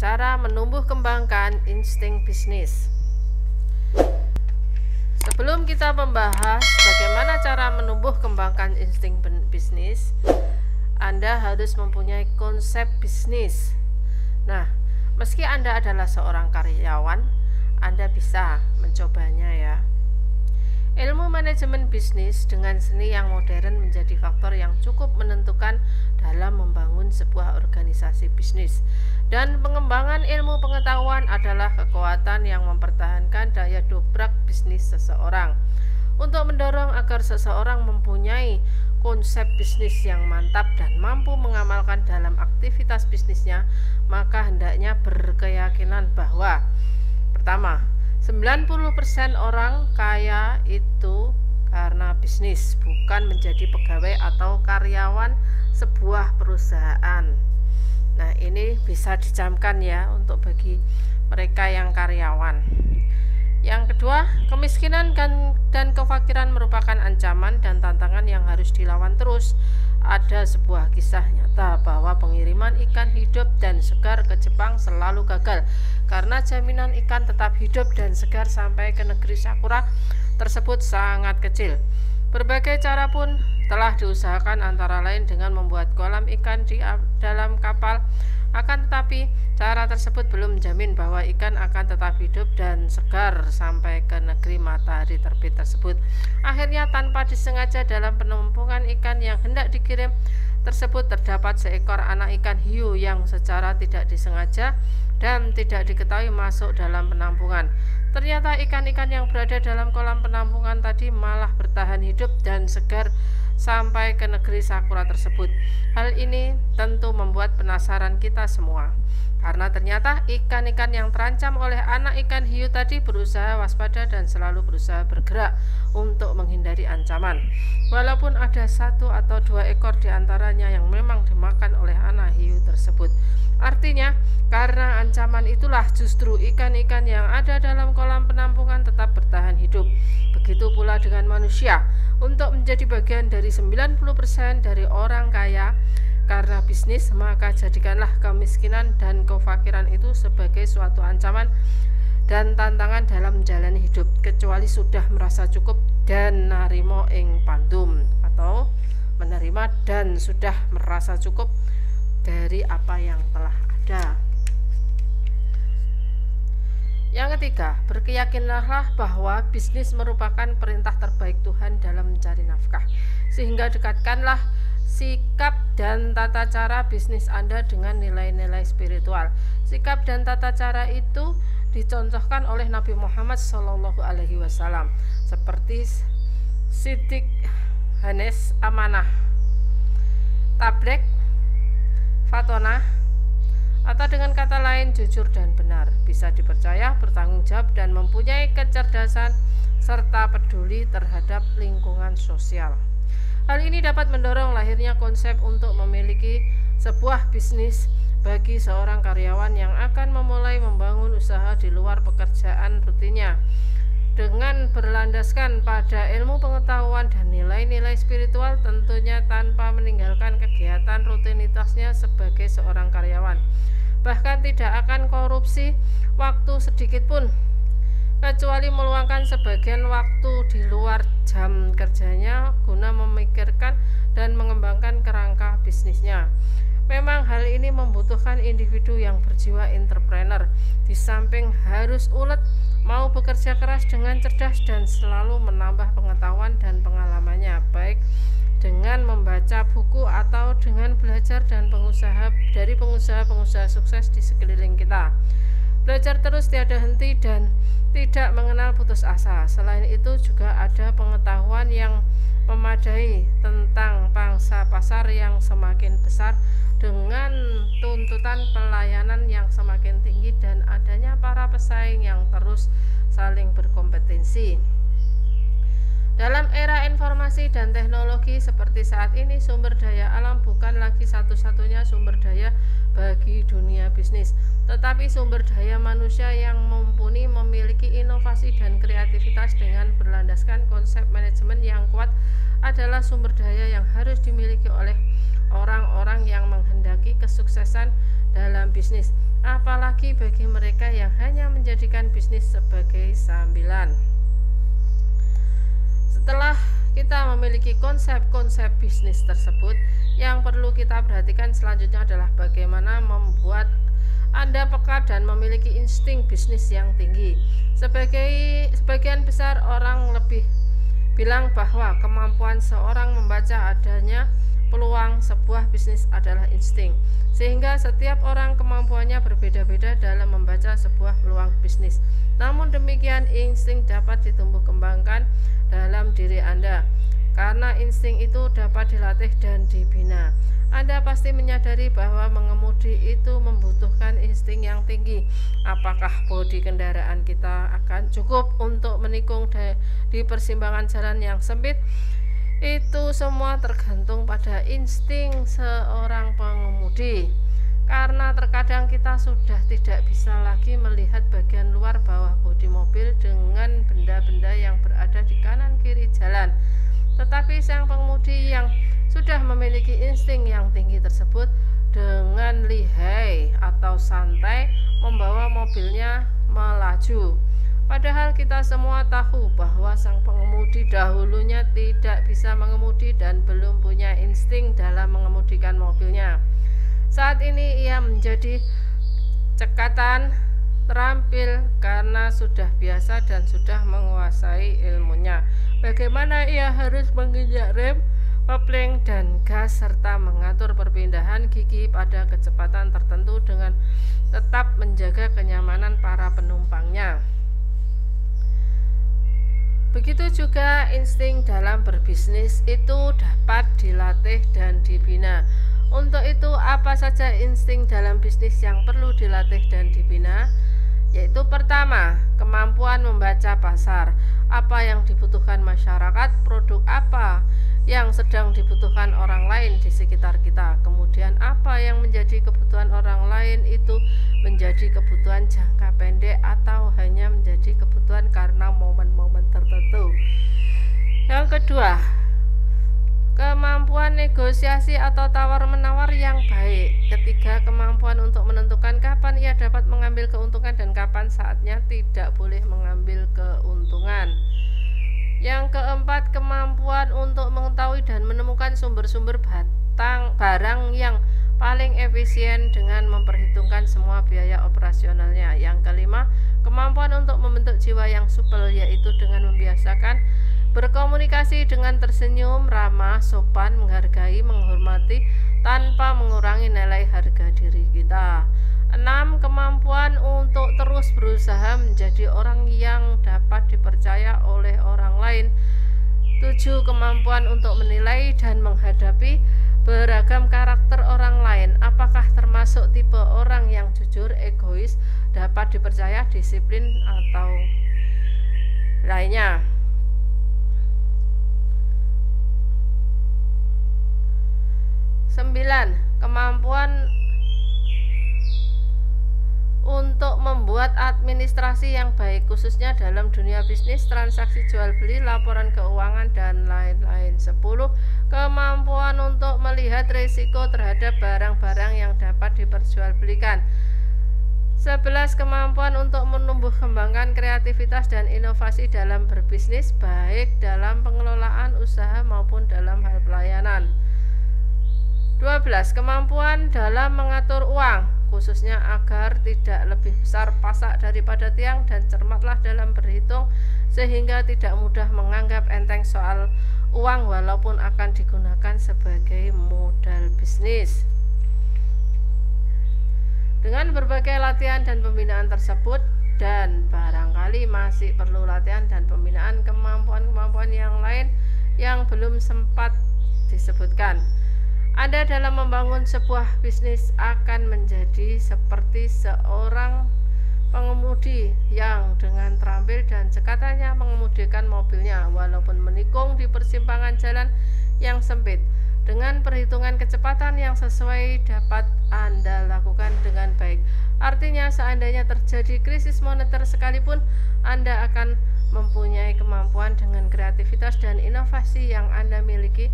cara menumbuh kembangkan insting bisnis. Sebelum kita membahas bagaimana cara menumbuh kembangkan insting bisnis, Anda harus mempunyai konsep bisnis. Nah, meski Anda adalah seorang karyawan, Anda bisa mencobanya ya. Ilmu manajemen bisnis dengan seni yang modern menjadi faktor yang cukup menentukan dalam membangun sebuah organisasi bisnis. Dan pengembangan ilmu pengetahuan adalah kekuatan yang mempertahankan daya dobrak bisnis seseorang. Untuk mendorong agar seseorang mempunyai konsep bisnis yang mantap dan mampu mengamalkan dalam aktivitas bisnisnya, maka hendaknya berkeyakinan bahwa pertama, 90% orang kaya itu karena bisnis, bukan menjadi pegawai atau karyawan sebuah perusahaan. Nah, ini bisa dicamkan ya untuk bagi mereka yang karyawan. Yang kedua, kemiskinan dan kefakiran merupakan ancaman dan tantangan yang harus dilawan terus. Ada sebuah kisah nyata bahwa pengiriman ikan hidup dan segar ke Jepang selalu gagal karena jaminan ikan tetap hidup dan segar sampai ke negeri Sakura tersebut sangat kecil. Berbagai cara pun telah diusahakan, antara lain dengan membuat kolam ikan di dalam kapal. Akan tetapi cara tersebut belum menjamin bahwa ikan akan tetap hidup dan segar sampai ke negeri matahari terbit tersebut. Akhirnya tanpa disengaja dalam penumpukan ikan yang hendak dikirim tersebut terdapat seekor anak ikan hiu yang secara tidak disengaja dan tidak diketahui masuk dalam penampungan. Ternyata ikan-ikan yang berada dalam kolam penampungan tadi malah bertahan hidup dan segar sampai ke negeri Sakura tersebut. Hal ini tentu membuat penasaran kita semua, karena ternyata ikan-ikan yang terancam oleh anak ikan hiu tadi berusaha waspada dan selalu berusaha bergerak untuk menghindari ancaman. Walaupun ada 1 atau 2 ekor diantaranya yang memang dimakan oleh anak hiu tersebut. Artinya, karena ancaman itulah justru ikan-ikan yang ada dalam kolam penampungan tetap bertahan hidup. Begitu pula dengan manusia. Untuk menjadi bagian dari 90% dari orang kaya karena bisnis, maka jadikanlah kemiskinan dan kefakiran itu sebagai suatu ancaman dan tantangan dalam menjalani hidup, kecuali sudah merasa cukup dan narimo ing pandum, atau menerima dan sudah merasa cukup dari apa yang telah ada. Yang ketiga, berkeyakinanlah bahwa bisnis merupakan perintah terbaik Tuhan dalam mencari nafkah, sehingga dekatkanlah sikap dan tata cara bisnis Anda dengan nilai-nilai spiritual. Sikap dan tata cara itu dicontohkan oleh Nabi Muhammad SAW, seperti Siddiq, Hanes, Amanah, Tablek, Fatonah, atau dengan kata lain jujur dan benar, bisa dipercaya, bertanggung jawab, dan mempunyai kecerdasan serta peduli terhadap lingkungan sosial. Hal ini dapat mendorong lahirnya konsep untuk memiliki sebuah bisnis bagi seorang karyawan yang akan memulai membangun usaha di luar pekerjaan rutinnya dengan berlandaskan pada ilmu pengetahuan dan nilai-nilai spiritual, tentunya tanpa meninggalkan kegiatan rutinitasnya sebagai seorang karyawan. Bahkan tidak akan korupsi waktu sedikit pun, kecuali meluangkan sebagian waktu di luar jam kerjanya guna memikirkan dan mengembangkan kerangka bisnisnya. Memang hal ini membutuhkan individu yang berjiwa entrepreneur, di samping harus ulet, mau bekerja keras dengan cerdas dan selalu menambah pengetahuan dan pengalamannya, baik dengan membaca buku atau dengan belajar dan dari pengusaha-pengusaha sukses di sekeliling kita. Belajar terus tiada henti dan tidak mengenal putus asa. Selain itu juga ada pengetahuan yang memadai tentang pangsa pasar yang semakin besar dengan tuntutan pelayanan yang semakin tinggi dan adanya para pesaing yang terus saling berkompetensi. Dalam era informasi dan teknologi seperti saat ini, sumber daya alam bukan lagi satu-satunya sumber daya bagi dunia bisnis, tetapi sumber daya manusia yang mumpuni memiliki inovasi dan kreativitas dengan berlandaskan konsep manajemen yang kuat adalah sumber daya yang harus dimiliki oleh orang-orang yang menghendaki kesuksesan dalam bisnis, apalagi bagi mereka yang hanya menjadikan bisnis sebagai sambilan. Setelah kita memiliki konsep-konsep bisnis tersebut, yang perlu kita perhatikan selanjutnya adalah bagaimana membuat Anda peka dan memiliki insting bisnis yang tinggi. Sebagian besar orang lebih bilang bahwa kemampuan seorang membaca adanya peluang sebuah bisnis adalah insting, sehingga setiap orang kemampuannya berbeda-beda dalam membaca sebuah peluang bisnis. Namun demikian, insting dapat ditumbuh kembangkan dalam diri Anda, karena insting itu dapat dilatih dan dibina. Anda pasti menyadari bahwa mengemudi itu membutuhkan insting yang tinggi. Apakah bodi kendaraan kita akan cukup untuk menikung di persimpangan jalan yang sempit? Itu semua tergantung pada insting seorang pengemudi. Karena terkadang kita sudah tidak bisa lagi melihat bagian luar bawah bodi mobil dengan benda-benda yang berada di kanan kiri jalan. Tetapi sang pengemudi yang sudah memiliki insting yang tinggi tersebut dengan lihai atau santai membawa mobilnya melaju. Padahal kita semua tahu bahwa sang pengemudi dahulunya tidak bisa mengemudi dan belum punya insting dalam mengemudikan mobilnya. Saat ini ia menjadi cekatan terampil karena sudah biasa dan sudah menguasai ilmunya. Bagaimana ia harus menginjak rem, kopling, dan gas serta mengatur perpindahan gigi pada kecepatan tertentu dengan tetap menjaga kenyamanan para penumpangnya. Begitu juga insting dalam berbisnis itu dapat dilatih dan dibina. Untuk itu, apa saja insting dalam bisnis yang perlu dilatih dan dibina? Yaitu pertama, kemampuan membaca pasar. Apa yang dibutuhkan masyarakat, produk apa yang sedang dibutuhkan orang lain di sekitar kita. Kemudian apa yang menjadi kebutuhan orang lain itu menjadi kebutuhan jangka pendek atau hanya menjadi kebutuhan karena momen-momen tertentu. Yang kedua, kemampuan negosiasi atau tawar-menawar yang baik. Ketiga, kemampuan untuk menentukan kapan ia dapat mengambil keuntungan dan kapan saatnya tidak boleh mengambil keuntungan. Yang keempat, kemampuan untuk mengetahui dan menemukan sumber-sumber barang yang paling efisien dengan memperhitungkan semua biaya operasionalnya. Yang kelima, kemampuan untuk membentuk jiwa yang supel, yaitu dengan membiasakan berkomunikasi dengan tersenyum, ramah, sopan, menghargai, menghormati, tanpa mengurangi nilai harga diri kita. 6. Kemampuan untuk terus berusaha menjadi orang yang dapat dipercaya oleh orang lain. 7. Kemampuan untuk menilai dan menghadapi beragam karakter orang lain. Apakah termasuk tipe orang yang jujur, egois, dapat dipercaya, disiplin, atau lainnya. 9. Kemampuan untuk membuat administrasi yang baik, khususnya dalam dunia bisnis, transaksi jual beli, laporan keuangan, dan lain-lain. 10. Kemampuan untuk melihat risiko terhadap barang-barang yang dapat diperjualbelikan. 11. Kemampuan untuk menumbuh kembangkan kreativitas dan inovasi dalam berbisnis, baik dalam pengelolaan usaha maupun dalam hal pelayanan. 12. Kemampuan dalam mengatur uang, khususnya agar tidak lebih besar pasak daripada tiang, dan cermatlah dalam berhitung sehingga tidak mudah menganggap enteng soal uang walaupun akan digunakan sebagai modal bisnis. Dengan berbagai latihan dan pembinaan tersebut, dan barangkali masih perlu latihan dan pembinaan kemampuan-kemampuan yang lain yang belum sempat disebutkan, Anda dalam membangun sebuah bisnis akan menjadi seperti seorang pengemudi yang dengan terampil dan cekatannya mengemudikan mobilnya walaupun menikung di persimpangan jalan yang sempit. Dengan perhitungan kecepatan yang sesuai dapat Anda lakukan dengan baik. Artinya, seandainya terjadi krisis moneter sekalipun, Anda akan mempunyai kemampuan dengan kreativitas dan inovasi yang Anda miliki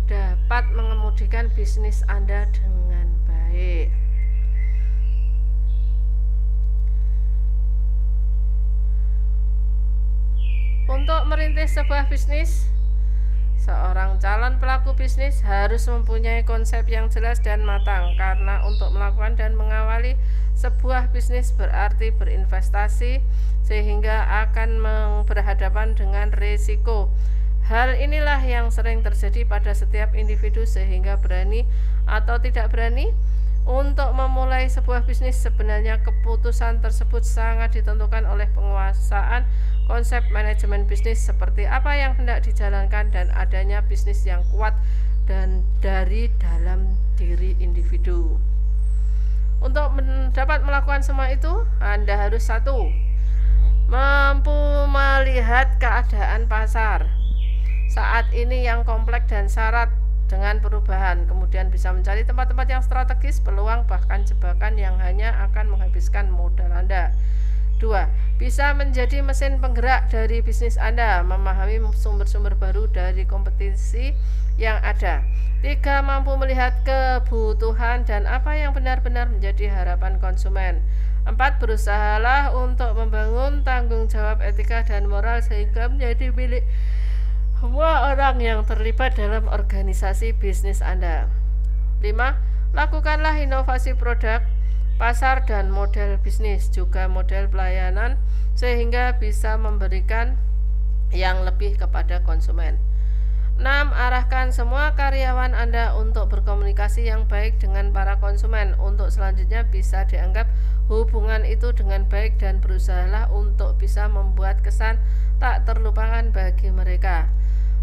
dapat mengemudikan bisnis Anda dengan baik. merintis sebuah bisnis, seorang calon pelaku bisnis harus mempunyai konsep yang jelas dan matang, karena untuk melakukan dan mengawali sebuah bisnis berarti berinvestasi sehingga akan berhadapan dengan risiko. Hal inilah yang sering terjadi pada setiap individu sehingga berani atau tidak berani untuk memulai sebuah bisnis. Sebenarnya keputusan tersebut sangat ditentukan oleh penguasaan konsep manajemen bisnis, seperti apa yang hendak dijalankan dan adanya bisnis yang kuat dan dari dalam diri individu. Untuk dapat melakukan semua itu, Anda harus satu, mampu melihat keadaan pasar saat ini yang kompleks dan syarat dengan perubahan, kemudian bisa mencari tempat-tempat yang strategis, peluang, bahkan jebakan yang hanya akan menghabiskan modal Anda. 2. Bisa menjadi mesin penggerak dari bisnis Anda, memahami sumber-sumber baru dari kompetisi yang ada. 3. Mampu melihat kebutuhan dan apa yang benar-benar menjadi harapan konsumen. 4. Berusahalah untuk membangun tanggung jawab etika dan moral sehingga menjadi milik semua orang yang terlibat dalam organisasi bisnis Anda. 5. Lakukanlah inovasi produk, pasar dan model bisnis, juga model pelayanan sehingga bisa memberikan yang lebih kepada konsumen. 6. Arahkan semua karyawan Anda untuk berkomunikasi yang baik dengan para konsumen. Untuk selanjutnya bisa dianggap hubungan itu dengan baik dan berusahalah untuk bisa membuat kesan tak terlupakan bagi mereka.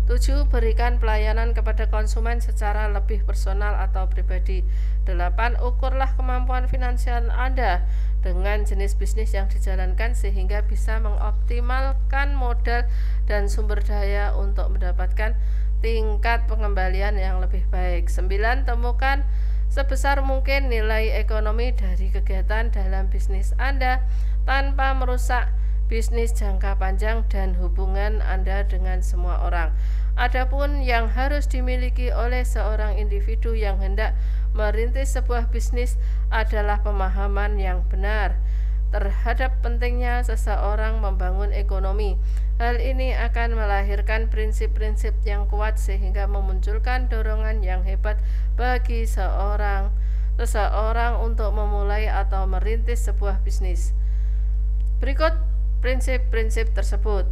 7. Berikan pelayanan kepada konsumen secara lebih personal atau pribadi. 8. Ukurlah kemampuan finansial Anda dengan jenis bisnis yang dijalankan sehingga bisa mengoptimalkan modal dan sumber daya untuk mendapatkan tingkat pengembalian yang lebih baik. 9. Temukan sebesar mungkin nilai ekonomi dari kegiatan dalam bisnis Anda tanpa merusak bisnis jangka panjang dan hubungan Anda dengan semua orang. Adapun yang harus dimiliki oleh seorang individu yang hendak merintis sebuah bisnis adalah pemahaman yang benar terhadap pentingnya seseorang membangun ekonomi. Hal ini akan melahirkan prinsip-prinsip yang kuat sehingga memunculkan dorongan yang hebat bagi seseorang untuk memulai atau merintis sebuah bisnis. Berikut prinsip-prinsip tersebut.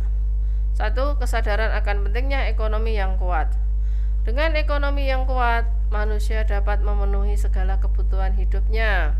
1. Kesadaran akan pentingnya ekonomi yang kuat. Dengan ekonomi yang kuat, manusia dapat memenuhi segala kebutuhan hidupnya,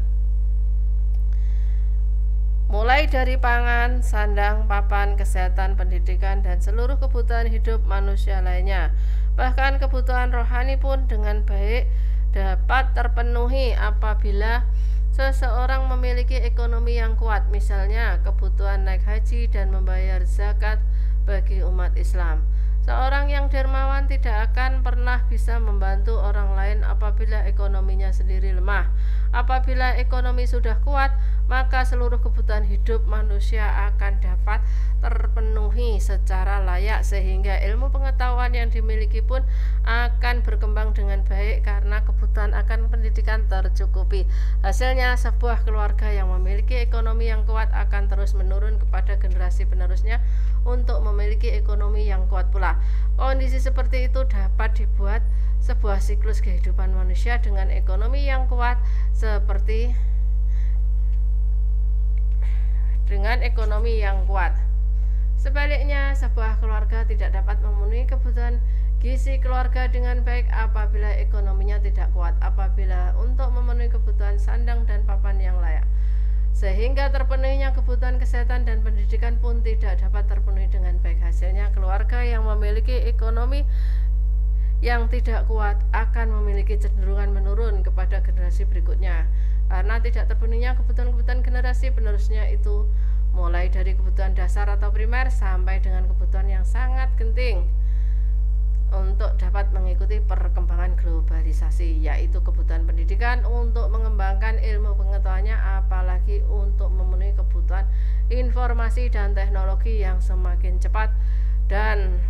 mulai dari pangan, sandang, papan, kesehatan, pendidikan, dan seluruh kebutuhan hidup manusia lainnya. Bahkan kebutuhan rohani pun dengan baik dapat terpenuhi apabila seseorang memiliki ekonomi yang kuat, misalnya kebutuhan naik haji dan membayar zakat bagi umat Islam. Seorang yang dermawan tidak akan pernah bisa membantu orang lain apabila ekonominya sendiri lemah. Apabila ekonomi sudah kuat, maka seluruh kebutuhan hidup manusia akan dapat terpenuhi secara layak sehingga ilmu pengetahuan yang dimiliki pun akan berkembang dengan baik karena kebutuhan akan pendidikan tercukupi. Hasilnya, sebuah keluarga yang memiliki ekonomi yang kuat akan terus menurun kepada generasi penerusnya untuk memiliki ekonomi yang kuat pula. Kondisi seperti itu dapat dibuat sebuah siklus kehidupan manusia dengan ekonomi yang kuat seperti dengan ekonomi yang kuat. Sebaliknya, sebuah keluarga tidak dapat memenuhi kebutuhan gizi keluarga dengan baik apabila ekonominya tidak kuat, apabila untuk memenuhi kebutuhan sandang dan papan yang layak, sehingga terpenuhinya kebutuhan kesehatan dan pendidikan pun tidak dapat terpenuhi dengan baik. Hasilnya, keluarga yang memiliki ekonomi yang tidak kuat akan memiliki cenderungan menurun kepada generasi berikutnya karena tidak terpenuhinya kebutuhan-kebutuhan generasi penerusnya itu, mulai dari kebutuhan dasar atau primer sampai dengan kebutuhan yang sangat penting untuk dapat mengikuti perkembangan globalisasi, yaitu kebutuhan pendidikan untuk mengembangkan ilmu pengetahuannya, apalagi untuk memenuhi kebutuhan informasi dan teknologi yang semakin cepat dan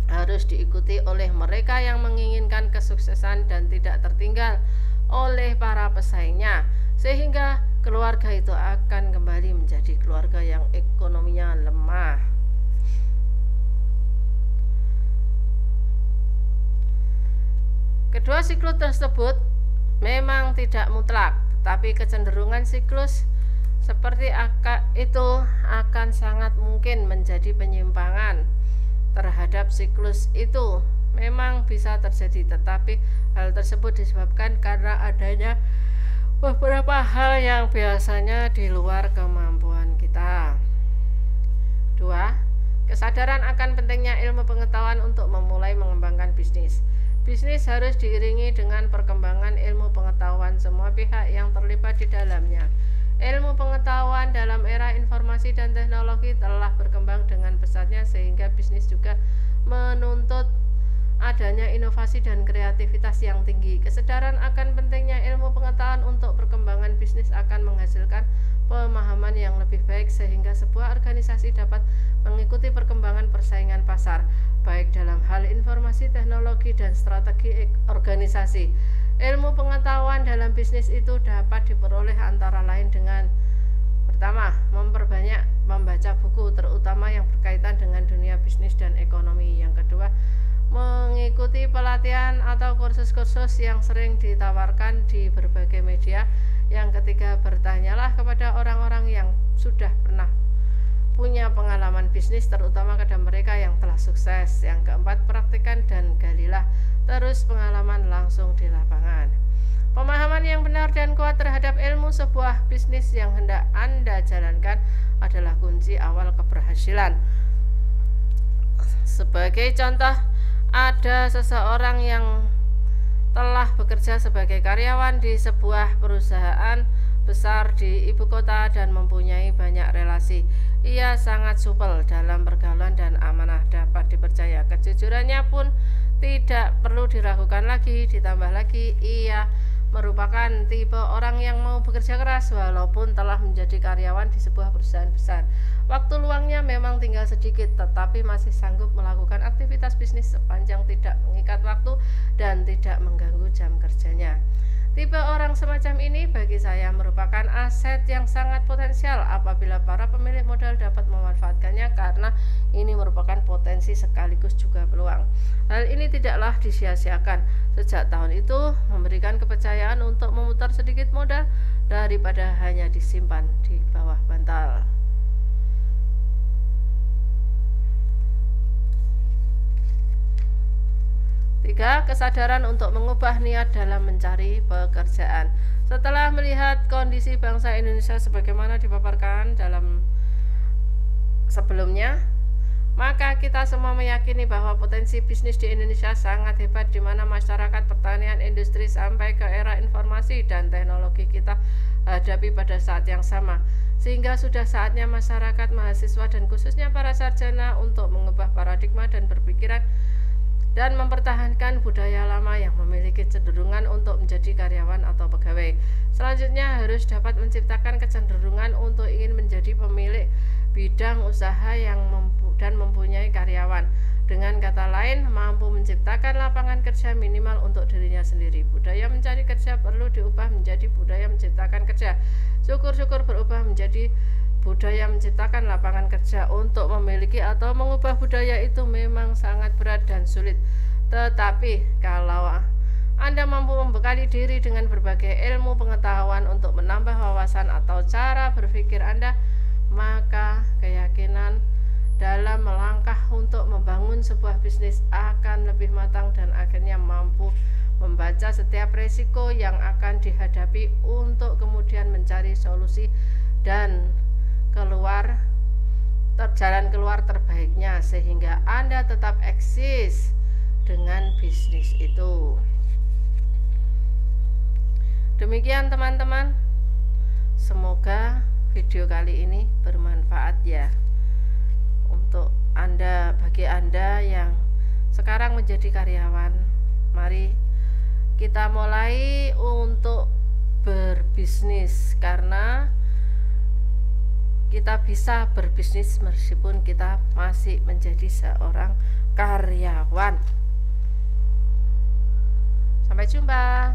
harus diikuti oleh mereka yang menginginkan kesuksesan dan tidak tertinggal oleh para pesaingnya, sehingga keluarga itu akan kembali menjadi keluarga yang ekonominya lemah. Kedua siklus tersebut memang tidak mutlak, tetapi kecenderungan siklus seperti itu akan sangat mungkin menjadi penyimpangan terhadap siklus itu. Memang bisa terjadi, tetapi hal tersebut disebabkan karena adanya beberapa hal yang biasanya di luar kemampuan kita. 2. Kesadaran akan pentingnya ilmu pengetahuan untuk memulai mengembangkan bisnis. Bisnis harus diiringi dengan perkembangan ilmu pengetahuan semua pihak yang terlibat di dalamnya. Ilmu pengetahuan dalam era informasi dan teknologi telah berkembang dengan pesatnya sehingga bisnis juga menuntut adanya inovasi dan kreativitas yang tinggi. Kesadaran akan pentingnya ilmu pengetahuan untuk perkembangan bisnis akan menghasilkan pemahaman yang lebih baik sehingga sebuah organisasi dapat mengikuti perkembangan persaingan pasar, baik dalam hal informasi, teknologi, dan strategi organisasi. Ilmu pengetahuan dalam bisnis itu dapat diperoleh antara lain dengan: pertama, memperbanyak membaca buku terutama yang berkaitan dengan dunia bisnis dan ekonomi. Yang kedua, mengikuti pelatihan atau kursus-kursus yang sering ditawarkan di berbagai media. Yang ketiga, bertanyalah kepada orang-orang yang sudah pernah punya pengalaman bisnis, terutama kepada mereka yang telah sukses. Yang keempat, praktikkan dan galilah terus pengalaman langsung di lapangan. Pemahaman yang benar dan kuat terhadap ilmu sebuah bisnis yang hendak Anda jalankan adalah kunci awal keberhasilan. Sebagai contoh, ada seseorang yang telah bekerja sebagai karyawan di sebuah perusahaan besar di ibu kota dan mempunyai banyak relasi. Ia sangat supel dalam pergaulan dan amanah, dapat dipercaya. Kejujurannya pun tidak perlu diragukan lagi. Ditambah lagi, ia merupakan tipe orang yang mau bekerja keras walaupun telah menjadi karyawan di sebuah perusahaan besar. Waktu luangnya memang tinggal sedikit, tetapi masih sanggup melakukan aktivitas bisnis sepanjang tidak mengikat waktu dan tidak mengganggu jam kerjanya. Tipe orang semacam ini bagi saya merupakan aset yang sangat potensial apabila para pemilik modal dapat memanfaatkannya, karena ini merupakan potensi sekaligus juga peluang. Hal ini tidaklah disia-siakan. Sejak tahun itu memberikan kepercayaan untuk memutar sedikit modal daripada hanya disimpan di bawah bantal. 3. Kesadaran untuk mengubah niat dalam mencari pekerjaan. Setelah melihat kondisi bangsa Indonesia sebagaimana dipaparkan dalam sebelumnya, maka kita semua meyakini bahwa potensi bisnis di Indonesia sangat hebat, di mana masyarakat, pertanian, industri sampai ke era informasi dan teknologi kita hadapi pada saat yang sama. Sehingga sudah saatnya masyarakat, mahasiswa, dan khususnya para sarjana untuk mengubah paradigma dan berpikiran dan mempertahankan budaya lama yang memiliki cenderungan untuk menjadi karyawan atau pegawai. Selanjutnya harus dapat menciptakan kecenderungan untuk ingin menjadi pemilik bidang usaha yang dan mempunyai karyawan. Dengan kata lain, mampu menciptakan lapangan kerja minimal untuk dirinya sendiri. Budaya mencari kerja perlu diubah menjadi budaya menciptakan kerja. Syukur-syukur berubah menjadi budaya menciptakan lapangan kerja. Untuk memiliki atau mengubah budaya itu memang sangat berat dan sulit. Tetapi kalau Anda mampu membekali diri dengan berbagai ilmu pengetahuan untuk menambah wawasan atau cara berpikir Anda, maka keyakinan dalam melangkah untuk membangun sebuah bisnis akan lebih matang dan akhirnya mampu membaca setiap resiko yang akan dihadapi untuk kemudian mencari solusi dan jalan keluar terbaiknya sehingga Anda tetap eksis dengan bisnis itu. Demikian teman-teman, semoga video kali ini bermanfaat ya untuk Anda. Bagi Anda yang sekarang menjadi karyawan, mari kita mulai untuk berbisnis, karena kita bisa berbisnis meskipun kita masih menjadi seorang karyawan. Sampai jumpa.